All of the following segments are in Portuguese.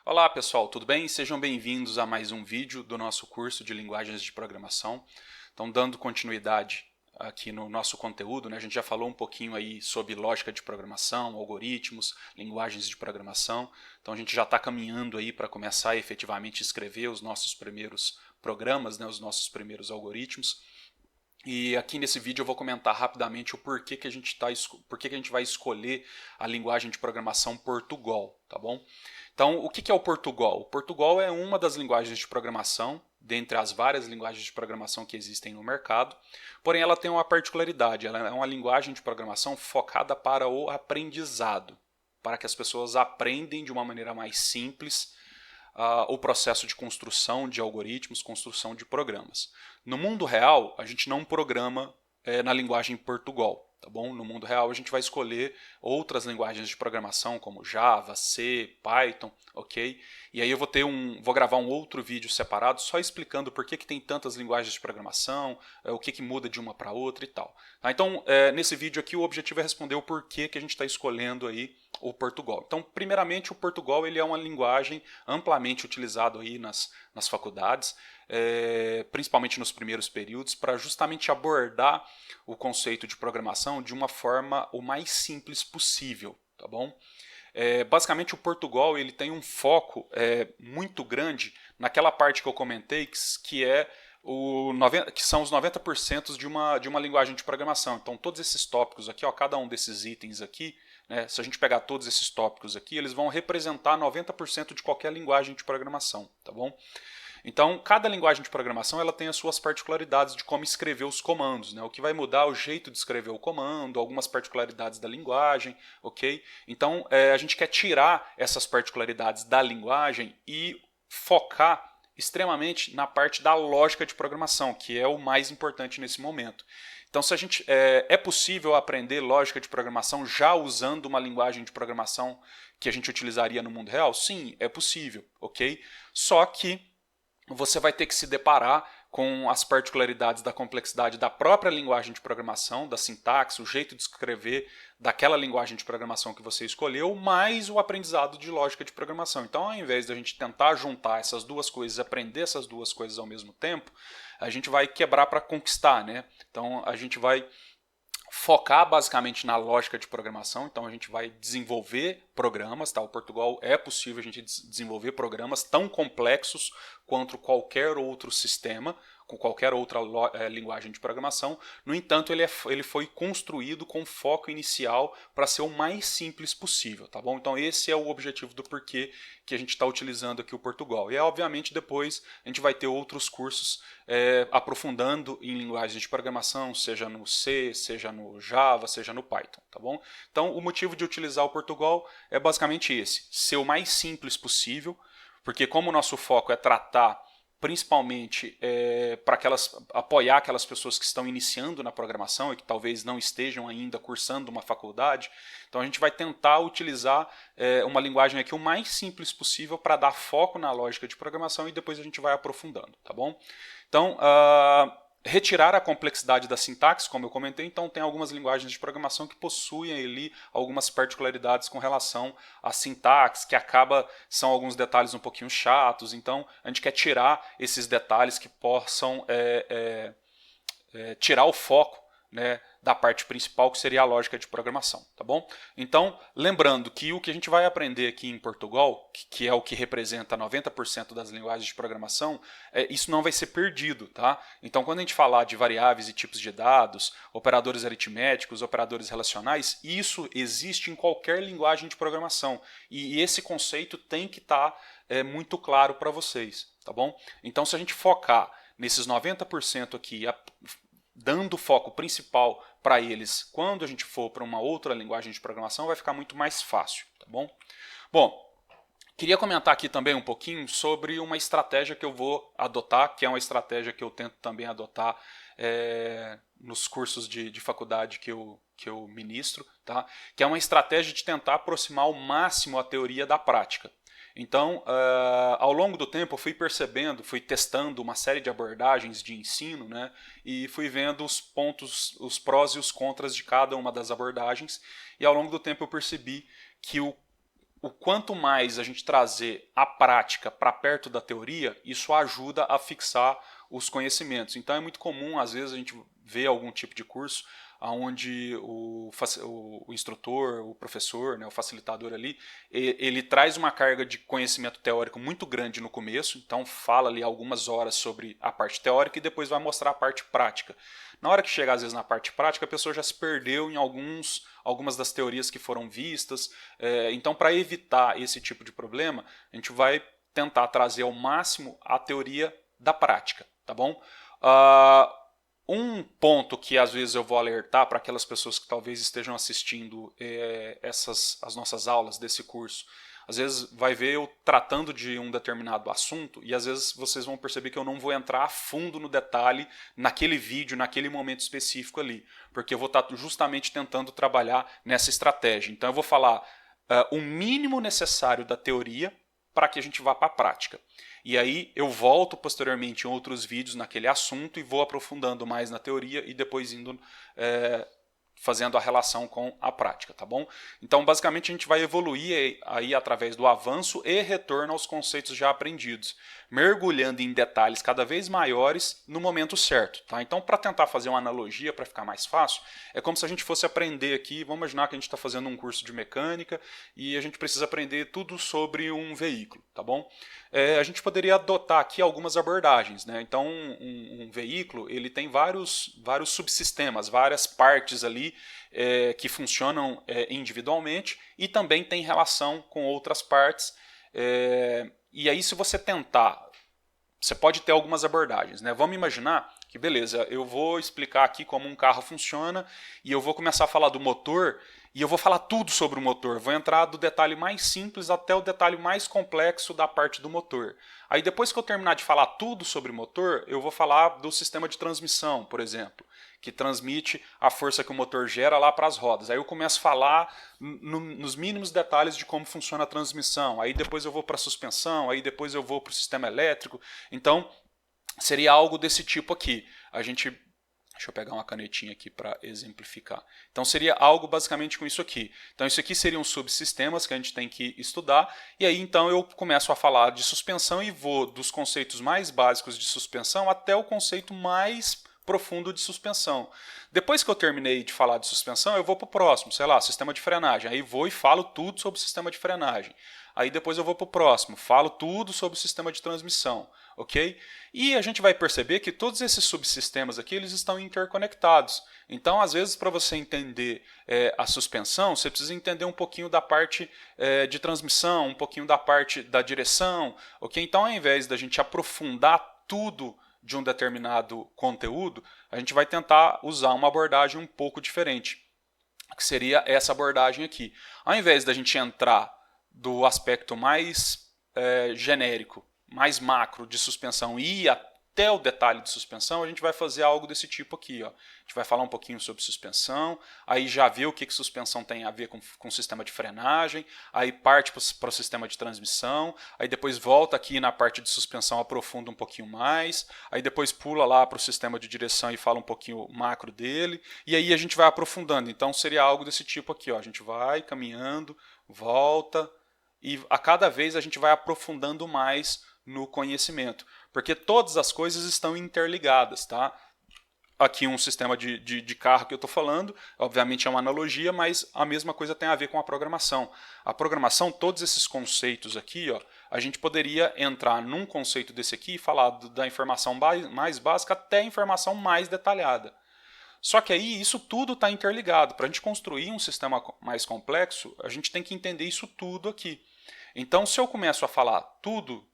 Olá pessoal, tudo bem? Sejam bem-vindos a mais um vídeo do nosso curso de linguagens de programação. Então, dando continuidade aqui no nosso conteúdo, né, a gente já falou um pouquinho aí sobre lógica de programação, algoritmos, linguagens de programação. Então a gente já está caminhando aí para começar a efetivamente escrever os nossos primeiros programas, né, os nossos primeiros algoritmos. E aqui nesse vídeo eu vou comentar rapidamente o porquê que a gente vai escolher a linguagem de programação Portugal, tá bom? Então, o que é o Portugal? O Portugal é uma das linguagens de programação, dentre as várias linguagens de programação que existem no mercado, porém ela tem uma particularidade, ela é uma linguagem de programação focada para o aprendizado, para que as pessoas aprendem de uma maneira mais simples o processo de construção de algoritmos, construção de programas. No mundo real, a gente não programa na linguagem Portugal. Tá bom? No mundo real, a gente vai escolher outras linguagens de programação, como Java, C, Python, ok? E aí eu vou gravar um outro vídeo separado só explicando por que tem tantas linguagens de programação, o que muda de uma para outra e tal. Tá? Então, nesse vídeo aqui, o objetivo é responder o porquê que a gente está escolhendo aí o Portugal. Então, primeiramente, o Portugal ele é uma linguagem amplamente utilizada aí nas faculdades, principalmente nos primeiros períodos, para justamente abordar o conceito de programação de uma forma o mais simples possível, tá bom? Basicamente o Portugal ele tem um foco muito grande naquela parte que eu comentei, que são os 90% de uma linguagem de programação. Então todos esses tópicos aqui, ó, cada um desses itens aqui, né, se a gente pegar todos esses tópicos aqui, eles vão representar 90% de qualquer linguagem de programação, tá bom? Então, cada linguagem de programação ela tem as suas particularidades de como escrever os comandos, né? O que vai mudar o jeito de escrever o comando, algumas particularidades da linguagem, ok? Então, a gente quer tirar essas particularidades da linguagem e focar extremamente na parte da lógica de programação, que é o mais importante nesse momento. Então, se a gente é possível aprender lógica de programação já usando uma linguagem de programação que a gente utilizaria no mundo real? Sim, é possível, ok? Só que você vai ter que se deparar com as particularidades da complexidade da própria linguagem de programação, da sintaxe, o jeito de escrever daquela linguagem de programação que você escolheu, mais o aprendizado de lógica de programação. Então, ao invés de a gente tentar juntar essas duas coisas, aprender essas duas coisas ao mesmo tempo, a gente vai quebrar para conquistar, né? Então, a gente vai focar basicamente na lógica de programação, então a gente vai desenvolver programas, tá? O Portugal é possível a gente desenvolver programas tão complexos quanto qualquer outro sistema, com qualquer outra linguagem de programação. No entanto, ele foi construído com foco inicial para ser o mais simples possível, tá bom? Então esse é o objetivo do porquê que a gente está utilizando aqui o Portugal. E obviamente depois a gente vai ter outros cursos aprofundando em linguagens de programação, seja no C, seja no Java, seja no Python, tá bom? Então o motivo de utilizar o Portugal é basicamente esse, ser o mais simples possível, porque como o nosso foco é tratar principalmente para apoiar aquelas pessoas que estão iniciando na programação e que talvez não estejam ainda cursando uma faculdade. Então a gente vai tentar utilizar uma linguagem aqui o mais simples possível para dar foco na lógica de programação e depois a gente vai aprofundando, tá bom? Então, retirar a complexidade da sintaxe, como eu comentei, então tem algumas linguagens de programação que possuem ali algumas particularidades com relação à sintaxe, que são alguns detalhes um pouquinho chatos, então a gente quer tirar esses detalhes que possam tirar o foco, né, da parte principal, que seria a lógica de programação, tá bom? Então, lembrando que o que a gente vai aprender aqui em Portugal, que é o que representa 90% das linguagens de programação, isso não vai ser perdido, tá? Então, quando a gente falar de variáveis e tipos de dados, operadores aritméticos, operadores relacionais, isso existe em qualquer linguagem de programação. E esse conceito tem que estar muito claro para vocês, tá bom? Então, se a gente focar nesses 90% aqui, dando foco principal para eles quando a gente for para uma outra linguagem de programação, vai ficar muito mais fácil, tá bom? Bom, queria comentar aqui também um pouquinho sobre uma estratégia que eu vou adotar, que é uma estratégia que eu tento também adotar nos cursos de faculdade que eu ministro, tá? Que é uma estratégia de tentar aproximar ao máximo a teoria da prática. Então, ao longo do tempo, eu fui percebendo, fui testando uma série de abordagens de ensino, né, e fui vendo os pontos, os prós e os contras de cada uma das abordagens, e ao longo do tempo eu percebi que o quanto mais a gente trazer a prática para perto da teoria, isso ajuda a fixar os conhecimentos. Então é muito comum, às vezes, a gente ver algum tipo de curso onde o instrutor, o professor, né, o facilitador ali, ele traz uma carga de conhecimento teórico muito grande no começo, então fala ali algumas horas sobre a parte teórica e depois vai mostrar a parte prática. Na hora que chega às vezes na parte prática, a pessoa já se perdeu em algumas das teorias que foram vistas. Então, para evitar esse tipo de problema, a gente vai tentar trazer ao máximo a teoria da prática, tá bom? Um ponto que às vezes eu vou alertar para aquelas pessoas que talvez estejam assistindo as nossas aulas desse curso, às vezes vai ver eu tratando de um determinado assunto e às vezes vocês vão perceber que eu não vou entrar a fundo no detalhe naquele vídeo, naquele momento específico ali, porque eu vou estar justamente tentando trabalhar nessa estratégia. Então eu vou falar o mínimo necessário da teoria para que a gente vá para a prática. E aí eu volto posteriormente em outros vídeos naquele assunto e vou aprofundando mais na teoria e depois indo fazendo a relação com a prática, tá bom? Então, basicamente, a gente vai evoluir aí através do avanço e retorno aos conceitos já aprendidos, mergulhando em detalhes cada vez maiores no momento certo, tá? Então, para tentar fazer uma analogia, para ficar mais fácil, é como se a gente fosse aprender aqui, vamos imaginar que a gente está fazendo um curso de mecânica e a gente precisa aprender tudo sobre um veículo, tá bom? A gente poderia adotar aqui algumas abordagens, né? Então, um veículo, ele tem vários subsistemas, várias partes ali que funcionam individualmente e também tem relação com outras partes. E aí, se você tentar, você pode ter algumas abordagens, né? Vamos imaginar que, beleza, eu vou explicar aqui como um carro funciona e eu vou começar a falar do motor e eu vou falar tudo sobre o motor. Vou entrar do detalhe mais simples até o detalhe mais complexo da parte do motor. Aí depois que eu terminar de falar tudo sobre o motor, eu vou falar do sistema de transmissão, por exemplo, que transmite a força que o motor gera lá para as rodas. Aí eu começo a falar nos mínimos detalhes de como funciona a transmissão. Aí depois eu vou para a suspensão, aí depois eu vou para o sistema elétrico. Então, seria algo desse tipo aqui. Deixa eu pegar uma canetinha aqui para exemplificar. Então seria algo basicamente com isso aqui. Então isso aqui seriam subsistemas que a gente tem que estudar. E aí então eu começo a falar de suspensão e vou dos conceitos mais básicos de suspensão até o conceito mais profundo de suspensão. Depois que eu terminei de falar de suspensão, eu vou para o próximo, sei lá, sistema de frenagem. Aí vou e falo tudo sobre o sistema de frenagem. Aí depois eu vou para o próximo, falo tudo sobre o sistema de transmissão, ok? E a gente vai perceber que todos esses subsistemas aqui, eles estão interconectados. Então, às vezes, para você entender a suspensão, você precisa entender um pouquinho da parte de transmissão, um pouquinho da parte da direção, ok? Então, ao invés da gente aprofundar tudo de um determinado conteúdo, a gente vai tentar usar uma abordagem um pouco diferente, que seria essa abordagem aqui. Ao invés da gente entrar do aspecto mais genérico, mais macro de suspensão e ir até o detalhe de suspensão, a gente vai fazer algo desse tipo aqui. Ó. A gente vai falar um pouquinho sobre suspensão, aí já vê o que suspensão tem a ver com o sistema de frenagem, aí parte para o sistema de transmissão, aí depois volta aqui na parte de suspensão, aprofunda um pouquinho mais, aí depois pula lá para o sistema de direção e fala um pouquinho macro dele, e aí a gente vai aprofundando. Então seria algo desse tipo aqui. Ó. A gente vai caminhando, volta, e a cada vez a gente vai aprofundando mais no conhecimento, porque todas as coisas estão interligadas, tá? Aqui um sistema de carro que eu estou falando, obviamente é uma analogia, mas a mesma coisa tem a ver com a programação. A programação, todos esses conceitos aqui, ó, a gente poderia entrar num conceito desse aqui e falar da informação mais básica até a informação mais detalhada. Só que aí isso tudo está interligado. Para a gente construir um sistema mais complexo, a gente tem que entender isso tudo aqui. Então, se eu começo a falar tudo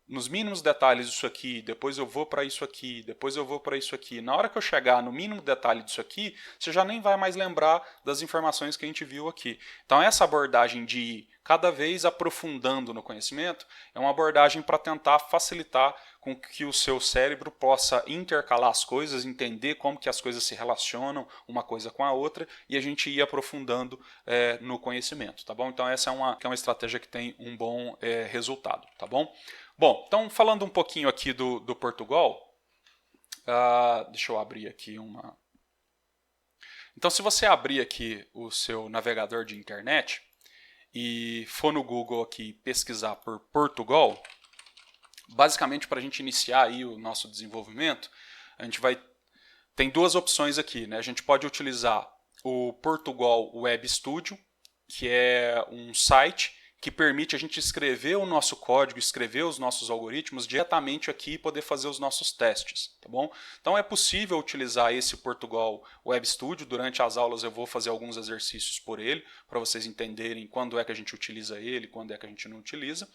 nos mínimos detalhes disso aqui, depois eu vou para isso aqui, depois eu vou para isso aqui, na hora que eu chegar no mínimo detalhe disso aqui, você já nem vai mais lembrar das informações que a gente viu aqui. Então essa abordagem de ir cada vez aprofundando no conhecimento é uma abordagem para tentar facilitar com que o seu cérebro possa intercalar as coisas, entender como que as coisas se relacionam uma coisa com a outra e a gente ir aprofundando no conhecimento, tá bom? Então essa é uma estratégia que tem um bom resultado, tá bom? Bom, então falando um pouquinho aqui do Portugal, deixa eu abrir aqui uma... Então se você abrir aqui o seu navegador de internet e for no Google aqui pesquisar por Portugal, basicamente para a gente iniciar aí o nosso desenvolvimento, a gente tem duas opções aqui, né? A gente pode utilizar o Portugal Web Studio, que é um site que permite a gente escrever o nosso código, escrever os nossos algoritmos diretamente aqui e poder fazer os nossos testes, tá bom? Então é possível utilizar esse Portugal Web Studio. Durante as aulas eu vou fazer alguns exercícios por ele, para vocês entenderem quando é que a gente utiliza ele, quando é que a gente não utiliza.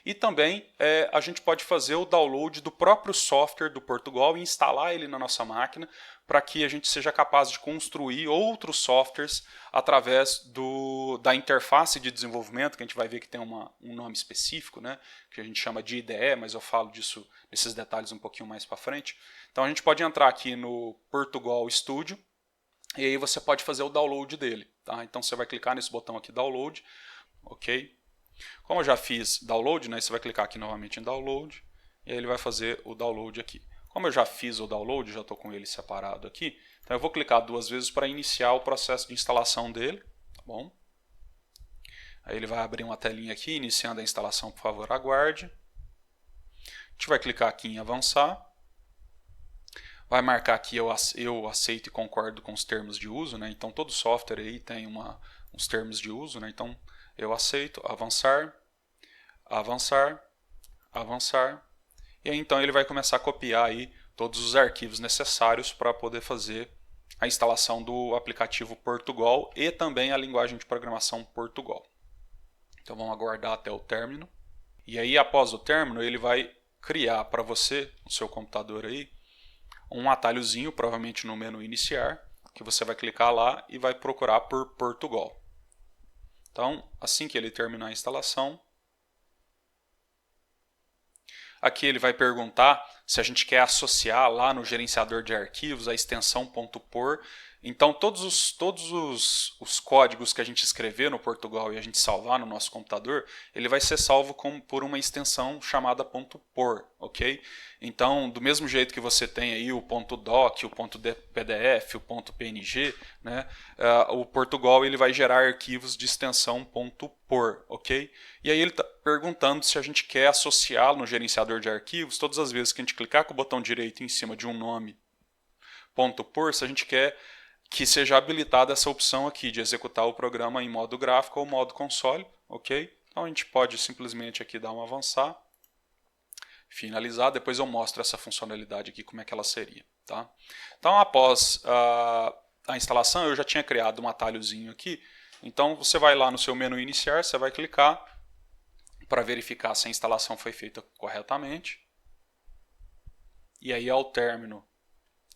E também a gente pode fazer o download do próprio software do Portugal e instalar ele na nossa máquina, para que a gente seja capaz de construir outros softwares através da interface de desenvolvimento, que a gente vai ver que tem um nome específico, né, que a gente chama de IDE, mas eu falo desses detalhes um pouquinho mais para frente. Então a gente pode entrar aqui no Portugal Studio e aí você pode fazer o download dele. Tá? Então você vai clicar nesse botão aqui, download, ok? Como eu já fiz download, né, você vai clicar aqui novamente em download e aí ele vai fazer o download aqui. Como eu já fiz o download, já estou com ele separado aqui, então eu vou clicar duas vezes para iniciar o processo de instalação dele. Tá bom? Aí ele vai abrir uma telinha aqui, iniciando a instalação, por favor, aguarde. A gente vai clicar aqui em avançar. Vai marcar aqui eu aceito e concordo com os termos de uso, né? Então todo software aí tem uns termos de uso, né? Então eu aceito, avançar, avançar, avançar. E aí, então ele vai começar a copiar aí todos os arquivos necessários para poder fazer a instalação do aplicativo Portugal e também a linguagem de programação Portugal. Então vamos aguardar até o término. E aí após o término ele vai criar para você, no seu computador aí, um atalhozinho, provavelmente no menu iniciar, que você vai clicar lá e vai procurar por Portugal. Então assim que ele terminar a instalação, aqui ele vai perguntar se a gente quer associar lá no gerenciador de arquivos a extensão .por. Então todos os códigos que a gente escrever no Portugal e a gente salvar no nosso computador, ele vai ser salvo por uma extensão chamada .por, ok? Então do mesmo jeito que você tem aí o .doc, o .pdf, o .png, né, o Portugal ele vai gerar arquivos de extensão .por, ok? E aí ele está perguntando se a gente quer associá-lo no gerenciador de arquivos. Todas as vezes que a gente clicar com o botão direito em cima de um nome .por, se a gente quer que seja habilitada essa opção aqui de executar o programa em modo gráfico ou modo console, ok? Então a gente pode simplesmente aqui dar um avançar, finalizar, depois eu mostro essa funcionalidade aqui, como é que ela seria. Tá? Então após a instalação eu já tinha criado um atalhozinho aqui, então você vai lá no seu menu iniciar, você vai clicar para verificar se a instalação foi feita corretamente, e aí ao término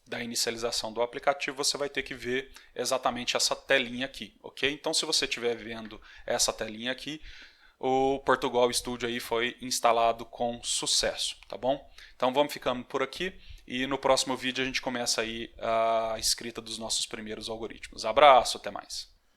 da inicialização do aplicativo, você vai ter que ver exatamente essa telinha aqui, ok? Então, se você estiver vendo essa telinha aqui, o Portugal Studio aí foi instalado com sucesso, tá bom? Então, vamos ficando por aqui e no próximo vídeo a gente começa aí a escrita dos nossos primeiros algoritmos. Abraço, até mais!